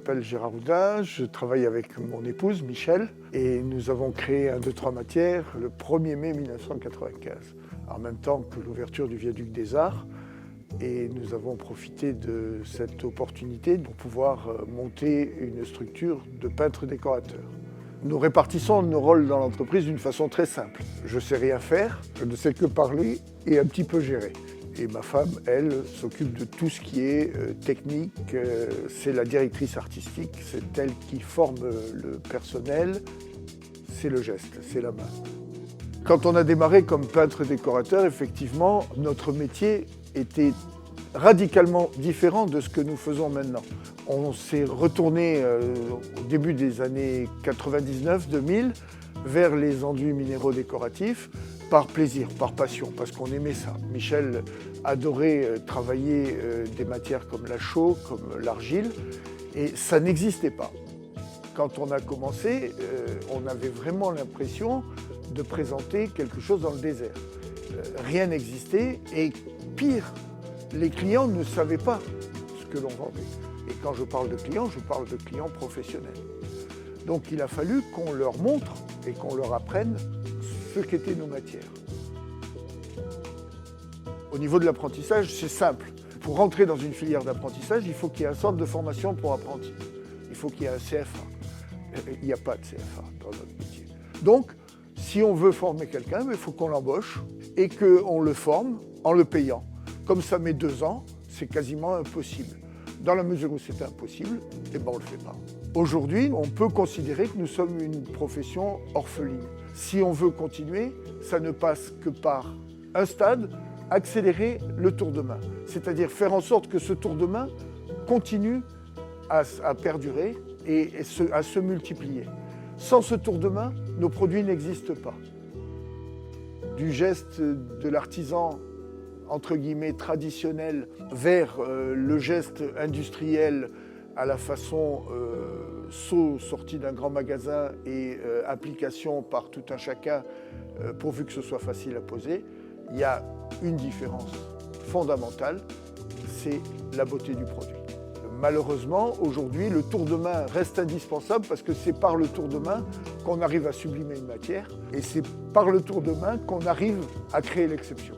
m'appelle Gérard Houdin, je travaille avec mon épouse Michel et nous avons créé 1, 2, 3 matières le 1er mai 1995, en même temps que l'ouverture du viaduc des Arts. Et nous avons profité de cette opportunité pour pouvoir monter une structure de peintres décorateurs. Nous répartissons nos rôles dans l'entreprise d'une façon très simple. Je ne sais rien faire, je ne sais que parler et un petit peu gérer. Et ma femme, elle, s'occupe de tout ce qui est technique. C'est la directrice artistique, c'est elle qui forme le personnel. C'est le geste, c'est la main. Quand on a démarré comme peintre décorateur, effectivement, notre métier était radicalement différent de ce que nous faisons maintenant. On s'est retourné au début des années 99-2000 vers les enduits minéraux décoratifs par plaisir, par passion, parce qu'on aimait ça. Michel adorait travailler des matières comme la chaux, comme l'argile, et ça n'existait pas. Quand on a commencé, on avait vraiment l'impression de présenter quelque chose dans le désert. Rien n'existait et pire, les clients ne savaient pas ce que l'on vendait. Et quand je parle de clients, je parle de clients professionnels. Donc il a fallu qu'on leur montre et qu'on leur apprenne ce qu'étaient nos matières. Au niveau de l'apprentissage, c'est simple. Pour rentrer dans une filière d'apprentissage, il faut qu'il y ait un centre de formation pour apprentis. Il faut qu'il y ait un CFA. Il n'y a pas de CFA dans notre métier. Donc, si on veut former quelqu'un, il faut qu'on l'embauche et qu'on le forme en le payant. Comme ça met 2 ans, c'est quasiment impossible. Dans la mesure où c'est impossible, eh ben on ne le fait pas. Aujourd'hui, on peut considérer que nous sommes une profession orpheline. Si on veut continuer, ça ne passe que par un stade, accélérer le tour de main. C'est-à-dire faire en sorte que ce tour de main continue à perdurer et à se multiplier. Sans ce tour de main, nos produits n'existent pas. Du geste de l'artisan, entre guillemets, traditionnel, vers le geste industriel à la façon seau sorti d'un grand magasin et application par tout un chacun, pourvu que ce soit facile à poser, il y a une différence fondamentale, c'est la beauté du produit. Malheureusement, aujourd'hui, le tour de main reste indispensable parce que c'est par le tour de main qu'on arrive à sublimer une matière et c'est par le tour de main qu'on arrive à créer l'exception.